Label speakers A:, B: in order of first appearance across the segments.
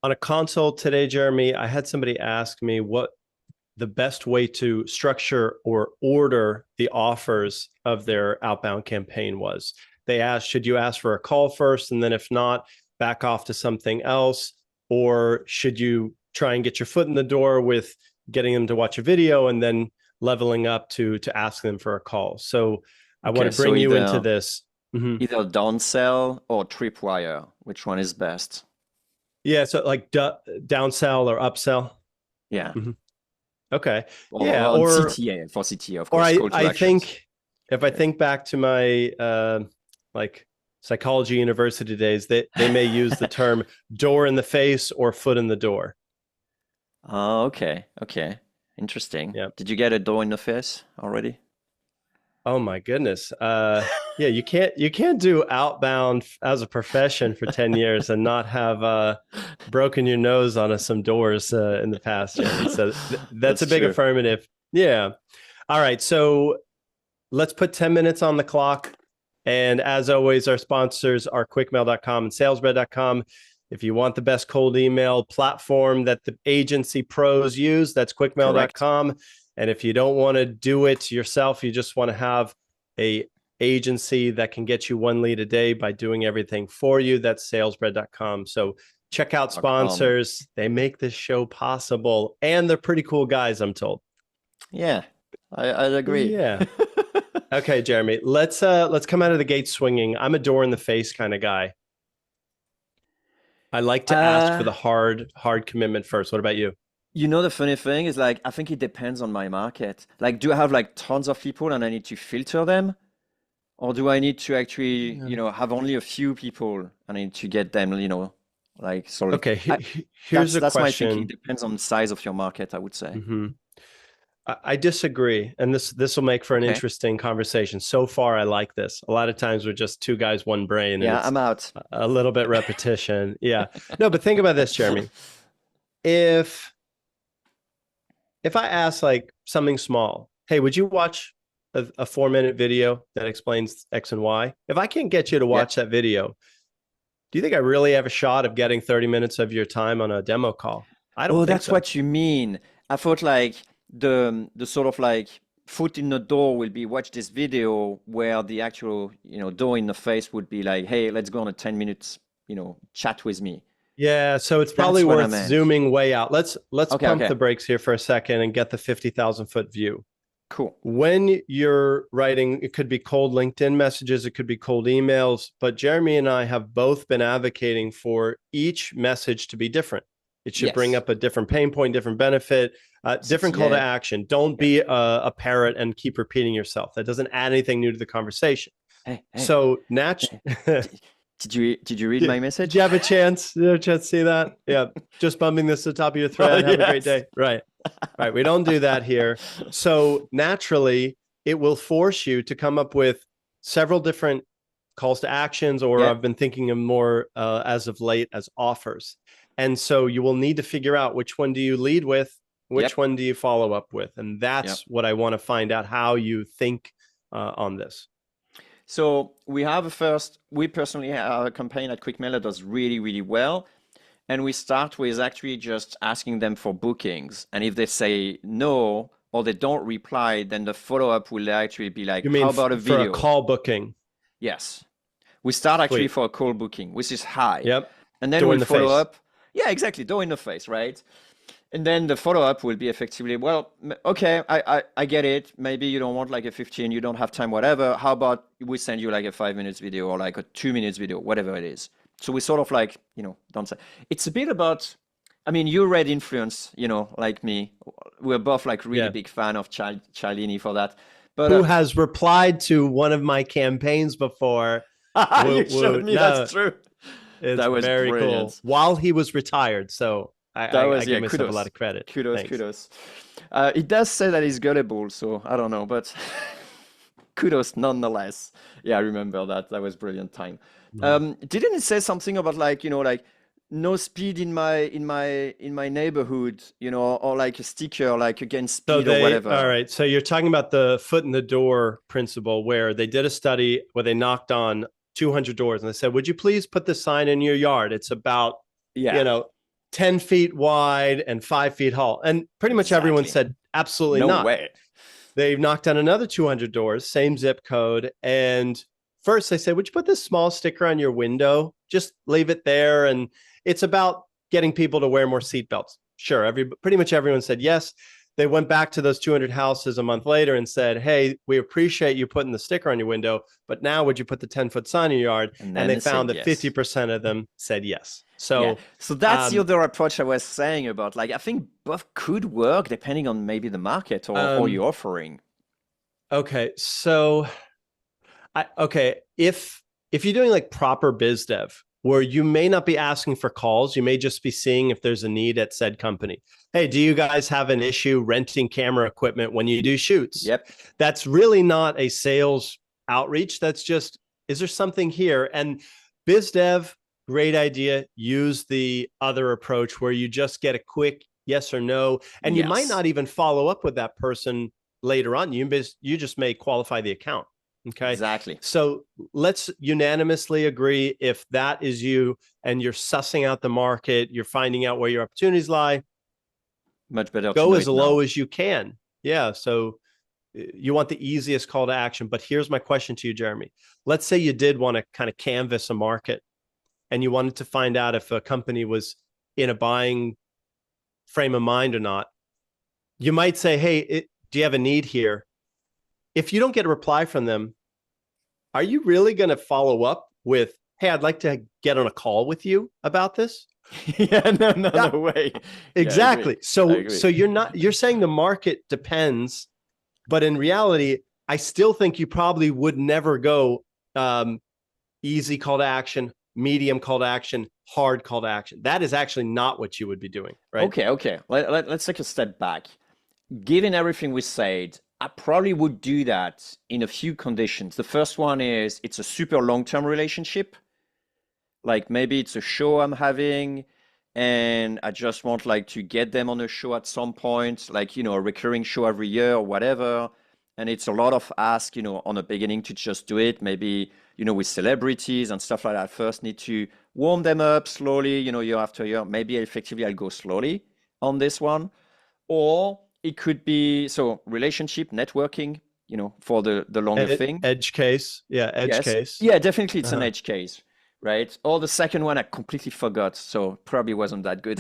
A: On a consult today, Jeremy, I had somebody ask me what the best way to structure or order the offers of their outbound campaign was. They asked, should you ask for a call first? And then if not, back off to something else? Or should you try and get your foot in the door with getting them to watch a video and then leveling up to ask them for a call? So I want
B: Okay,
A: to
B: so
A: bring you into
B: either
A: this. Mhm.
B: either downsell or tripwire. Which one is best?
A: Yeah. So like downsell or upsell.
B: Yeah.
A: Mhm. Okay.
B: Or
A: Yeah.
B: on CTA for CTA, of
A: Or
B: course, call to
A: I
B: actions.
A: think if I think back to my like psychology university days, they may use the term door in the face or foot in the door.
B: Oh, okay. Okay. Interesting.
A: Yeah.
B: Did you get a door in the face already?
A: Oh my goodness. Yeah, you can't do outbound as a profession for 10 years and not have broken your nose on some doors in the past, Jeremy. So that's a
B: That's
A: big
B: true.
A: affirmative. Yeah. All right. So let's put 10 minutes on the clock. And as always, our sponsors are quickmail.com and salesbread.com. If you want the best cold email platform that the agency pros use, that's
B: Correct.
A: quickmail.com. And if you don't want to do it yourself, you just want to have a agency that can get you one lead a day by doing everything for you, that's salesbread.com. So check out sponsors. They make this show possible. And they're pretty cool guys, I'm told.
B: Yeah, I'd agree.
A: Yeah. Okay, Jeremy, let's come out of the gate swinging. I'm a door in the face kind of guy. I like to ask for
B: Uh,
A: the hard commitment first. What about you?
B: the funny thing is like I think it depends on my market. Like, do I have like tons of people and I need to filter them? Or do I need to actually,
A: Yeah.
B: have only a few people and I need to get them, like solid.
A: Okay,
B: I,
A: here's
B: that's
A: a
B: that's my thinking.
A: question.
B: Depends on the size of your market, I would say.
A: Hmm. I disagree, and this will make for an
B: Okay.
A: interesting conversation. So far, I like this. A lot of times we're just two guys, one brain, and
B: Yeah,
A: it's
B: I'm out.
A: a little bit repetition. Yeah, no, but think about this, Jeremy. If if I ask like something small, hey, would you watch a 4 minute video that explains X and Y? If I can't get you to
B: Yeah.
A: watch that video, do you think I really have a shot of getting 30 minutes of your time on a demo call? I don't
B: Oh,
A: think
B: that's
A: so.
B: what you mean. I thought like the sort of like foot in the door will be watch this video where the actual, door in the face would be like, hey, let's go on a 10 minutes, chat with me.
A: Yeah, so it's probably
B: That's what I
A: worth
B: meant.
A: zooming way out. Let's
B: Okay,
A: pump the
B: okay.
A: brakes here for a second and get the 50,000 foot view.
B: Cool.
A: When you're writing, it could be cold LinkedIn messages, it could be cold emails, but Jeremy and I have both been advocating for each message to be different. It should bring
B: Yes.
A: up a different pain point, different benefit, different call to
B: CTA.
A: action. Don't
B: Yeah.
A: be a parrot and keep repeating yourself. That doesn't add anything new to the conversation.
B: Hey, hey,
A: So,
B: hey. Did, did you read my
A: did
B: message?
A: you have a chance? Did you have a chance to see that? Yeah, just bumping this to the top of your
B: Oh,
A: thread. Have a great
B: yes.
A: day. Right. Right. We don't do that here. So naturally, it will force you to come up with several different calls to actions, or
B: Yeah.
A: I've been thinking of more as of late as offers. And so you will need to figure out which one do you lead with, which
B: Yep.
A: one do you follow up with. And
B: Yep.
A: that's what I want to find out how you think on this.
B: So we personally have a campaign at QuickMail that does really, really well. And we start with actually just asking them for bookings. And if they say no or they don't reply, then the follow-up will actually be like,
A: You mean
B: how about a
A: for a
B: video?
A: call booking?
B: Yes. We start actually
A: Sweet.
B: for a call booking, which is high.
A: Yep.
B: And then
A: Door
B: we'll
A: in the
B: follow
A: face.
B: up. Yeah, exactly. Door in the face, right? And then the follow-up will be effectively, well, okay, I get it. Maybe you don't want like a 15, you don't have time, whatever. How about we send you like a 5 minutes video or like a 2 minutes video, whatever it is. So we sort of like, don't say. It's a bit about, I mean, you read Influence, like me. We're both like really
A: Yeah.
B: big fan of Cialdini for that. But
A: Who has replied to one of my campaigns before.
B: you
A: Woot
B: showed
A: woot.
B: me
A: No,
B: that's true.
A: it's
B: That was
A: very cool.
B: brilliant.
A: While he was retired, so
B: That
A: I
B: was,
A: give
B: yeah,
A: myself a lot
B: kudos.
A: of credit.
B: Kudos,
A: Thanks.
B: kudos. It does say that he's gullible, so I don't know, but kudos nonetheless. Yeah, I remember that. That was brilliant time.
A: Mhm.
B: Didn't it say something about like, like no speed in my neighborhood, or like a sticker like against
A: So
B: speed or
A: all
B: whatever?
A: right. So you're talking about the foot in the door principle, where they did a study where they knocked on 200 doors and they said, "Would you please put the sign in your yard? It's about, you
B: Yeah.
A: know, 10 feet wide and 5 feet tall. And pretty much everyone
B: Exactly.
A: said, absolutely
B: No
A: not.
B: way.
A: They knocked on another 200 doors, same zip code. And first they said, would you put this small sticker on your window? Just leave it there. And it's about getting people to wear more seatbelts. Sure. Pretty much everyone said yes. They went back to those 200 houses a month later and said, hey, we appreciate you putting the sticker on your window, but now would you put the 10-foot sign in your yard?
B: And
A: And
B: then
A: they
B: they
A: found
B: said
A: that
B: yes.
A: 50% of them said yes.
B: Yeah.
A: So,
B: So that's the
A: um,
B: other approach I was saying about like I think both could work depending on maybe the market or your offering.
A: okay. So if you're doing like proper biz dev where you may not be asking for calls, you may just be seeing if there's a need at said company. Hey, do you guys have an issue renting camera equipment when you do shoots?
B: Yep.
A: That's really not a sales outreach. That's just, is there something here? And biz dev, great idea. Use the other approach where you just get a quick yes or no, and you might
B: Yes.
A: not even follow up with that person later on. You just may qualify the account. Okay.
B: Exactly.
A: So let's unanimously agree if that is you and you're sussing out the market, you're finding out where your opportunities
B: Much better to
A: go
B: know
A: as
B: it
A: low
B: now.
A: as you can. Yeah. So you want the easiest call to action. But here's my question to you, Jeremy. Let's say you did want to kind of canvas a market and you wanted to find out if a company was in a buying frame of mind or not. You might say, hey, do you have a need here? If you don't get a reply from them, are you really going to follow up with, hey, I'd like to get on a call with you about this?
B: Yeah, no
A: Yeah,
B: way. Yeah, I agree.
A: exactly.
B: I
A: So
B: agree.
A: you're saying the market depends, but in reality, I still think you probably would never go um, easy call to action, medium call to action, hard call to action. That is actually not what you would be doing, right?
B: Okay. Let's take a step back. Given everything we said, I probably would do that in a few conditions. The first one is it's a super long-term relationship. Like maybe it's a show I'm having and I just want like to get them on a show at some point, like, a recurring show every year or whatever. And it's a lot of ask, on the beginning to just do it. Maybe, with celebrities and stuff like that. First need to warm them up slowly, year after year. Maybe effectively I'll go slowly on this one. Or it could be so relationship networking, for the longer thing.
A: Edge case. Yeah, edge
B: Yes.
A: case.
B: Yeah, definitely it's an
A: Uh-huh.
B: edge case, right? Or the second one I completely forgot, so probably wasn't that good.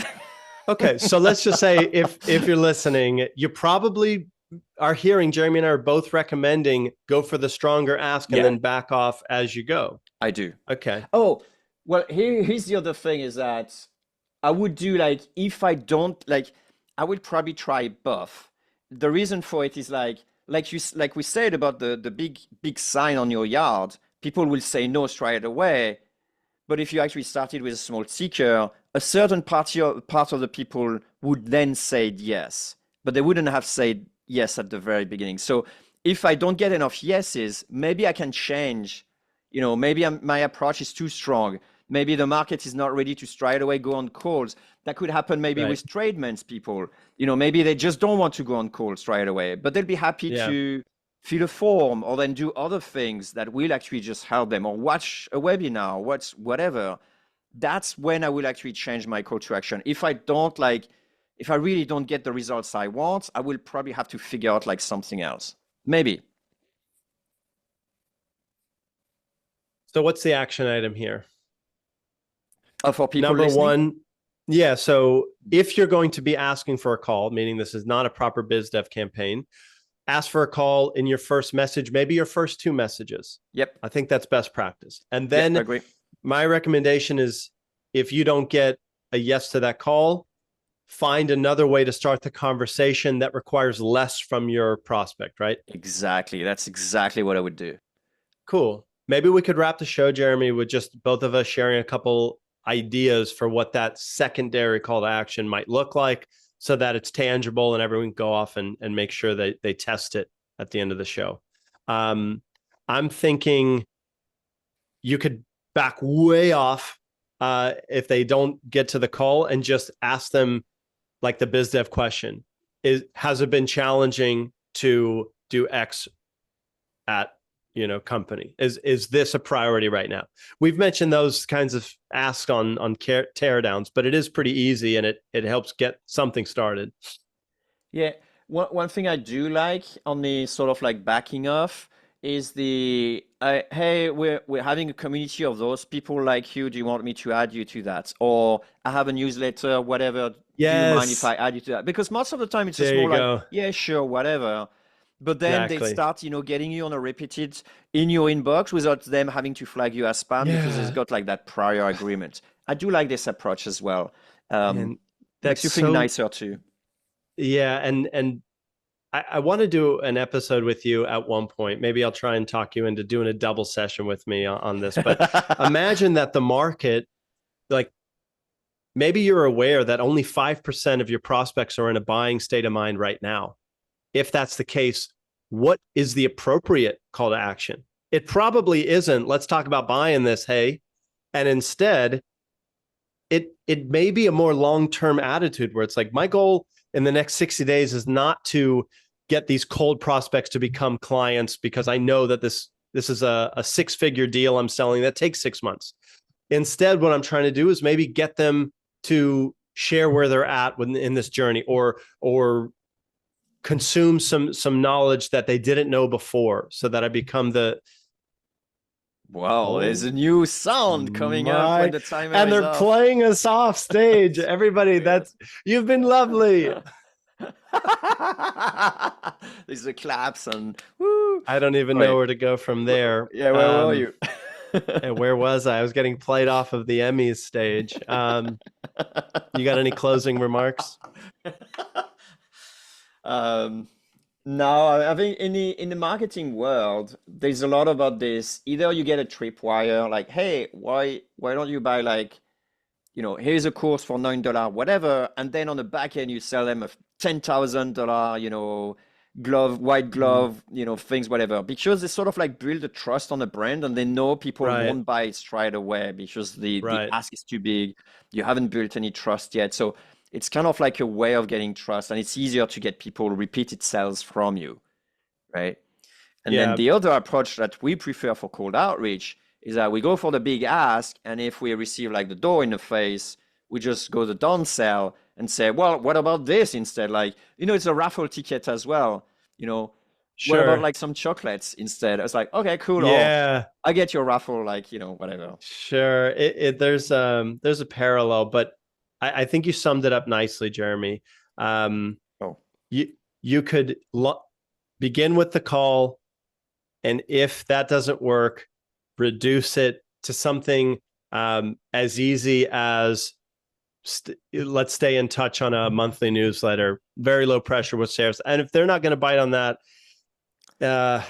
A: Okay, so let's just say if you're listening, you probably are hearing Jeremy and I are both recommending go for the stronger ask and
B: Yeah,
A: then back off as you go.
B: I do.
A: Okay.
B: Oh, well, here's the other thing is that I would do like if I don't like I would probably try buff. The reason for it is like we said about the big sign on your yard, people will say no straight away. But if you actually started with a small ticker, a certain part of the people would then say yes, but they wouldn't have said yes at the very beginning. So if I don't get enough yeses, maybe I can change. Maybe my approach is too strong. Maybe the market is not ready to straight away go on calls. That could happen maybe
A: Right.
B: with tradements people. Maybe they just don't want to go on calls straight away, but they'll be happy
A: Yeah.
B: to fill a form or then do other things that will actually just help them or watch a webinar, watch whatever. That's when I will actually change my call to action. If I really don't get the results I want, I will probably have to figure out like something else. Maybe.
A: So what's the action item here?
B: For people
A: Number
B: listening?
A: one, yeah. So if you're going to be asking for a call, meaning this is not a proper biz dev campaign, ask for a call in your first message, maybe your first two messages.
B: Yep.
A: I think that's best practice. And
B: Yep, I
A: then
B: agree.
A: my recommendation is if you don't get a yes to that call, find another way to start the conversation that requires less from your prospect, right?
B: Exactly. That's exactly what I would do.
A: Cool. Maybe we could wrap the show, Jeremy, with just both of us sharing a couple ideas for what that secondary call to action might look like so that it's tangible and everyone can go off and make sure that they test it at the end of the show. I'm thinking you could back way off if they don't get to the call and just ask them like the biz dev question has it been challenging to do X at company? Is this a priority right now? We've mentioned those kinds of asks on teardowns, but it is pretty easy, and it helps get something started.
B: Yeah, one thing I do like on the sort of like backing off is hey, we're having a community of those people like you. Do you want me to add you to that? Or I have a newsletter, whatever. Do you mind if
A: Yes,
B: I add you to that? Because most of the time it's just
A: there you
B: more like,
A: go.
B: yeah, sure, whatever. But then they
A: Exactly.
B: start, getting you on a repeated in your inbox without them having to flag you as spam because it's
A: Yeah,
B: got like that prior agreement. I do like this approach as well. Um,
A: and
B: makes
A: that's
B: you think
A: so.
B: nicer too.
A: Yeah, and I want to do an episode with you at one point. Maybe I'll try and talk you into doing a double session with me on this. But imagine that the market, like maybe you're aware that only 5% of your prospects are in a buying state of mind right now. If that's the case, what is the appropriate call to action? It probably isn't, let's talk about buying this, hey. And instead, it may be a more long-term attitude where it's like, my goal in the next 60 days is not to get these cold prospects to become clients, because I know that this is a six-figure deal I'm selling that takes 6 months. Instead, what I'm trying to do is maybe get them to share where they're at in this journey, or consume some knowledge that they didn't know before, so that I become the.
B: Wow, there's
A: Oh
B: a new sound coming up when
A: my.
B: the timer
A: And
B: is
A: they're
B: off.
A: playing us off stage. Everybody,
B: Yes.
A: that's. You've been lovely.
B: There's the claps and woo.
A: I don't even know
B: Wait,
A: where to go from there.
B: yeah, where were you?
A: And where was I? I was getting played off of the Emmys stage. You got any closing remarks?
B: Um, no, I think in the marketing world, there's a lot about this. Either you get a tripwire, like, hey, why don't you buy like here's a course for $9, whatever, and then on the back end you sell them a $10,000, glove, white
A: Mm,
B: glove, things, whatever, because they sort of like build a trust on the brand, and they know people
A: right,
B: won't buy it straight away because the
A: right.
B: ask is too big. You haven't built any trust yet, so it's kind of like a way of getting trust, and it's easier to get people repeated sales from you, right? And then
A: Yeah,
B: the other approach that we prefer for cold outreach is that we go for the big ask, and if we receive like the door in the face, we just go the down sell and say, well, what about this instead? Like, it's a raffle ticket as well. You know, what about
A: sure.
B: like some chocolates instead? It's like, okay, cool. Or
A: Yeah,
B: I get your raffle, like, whatever.
A: sure. There's a parallel, but I think you summed it up nicely, Jeremy. Um,
B: Oh,
A: you you could begin with the call, and if that doesn't work, reduce it to something as easy as let's stay in touch on a monthly newsletter, very low pressure with sales. And if they're not going to bite on that, uh,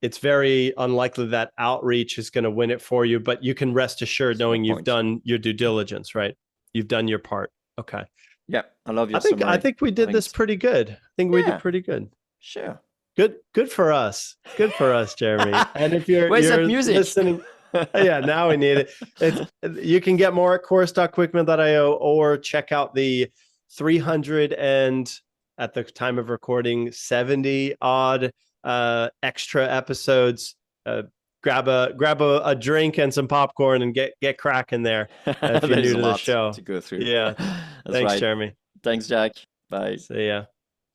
A: it's very unlikely that outreach is going to win it for you. But you can rest assured
B: that's a good
A: knowing you've
B: point.
A: done your due diligence, right? You've done your part. Okay.
B: Yeah, I love
A: I
B: your
A: think I
B: summary.
A: think we
B: I
A: did
B: think
A: this
B: it's,
A: pretty good. I think we did
B: yeah,
A: pretty good.
B: sure.
A: Good for us. Good for us, Jeremy. And if you're
B: Where's that
A: you're
B: music?
A: listening, yeah, now we need it. It's You can get more at course.quickman.io, or check out the 300 and, at the time of recording, 70 odd extra episodes. Grab a drink and some popcorn and get cracking there, if you're
B: There's
A: new
B: a
A: to the
B: lot
A: show.
B: to go through.
A: Yeah.
B: That's
A: Thanks,
B: right.
A: Jeremy.
B: Thanks, Jack. Bye.
A: See ya.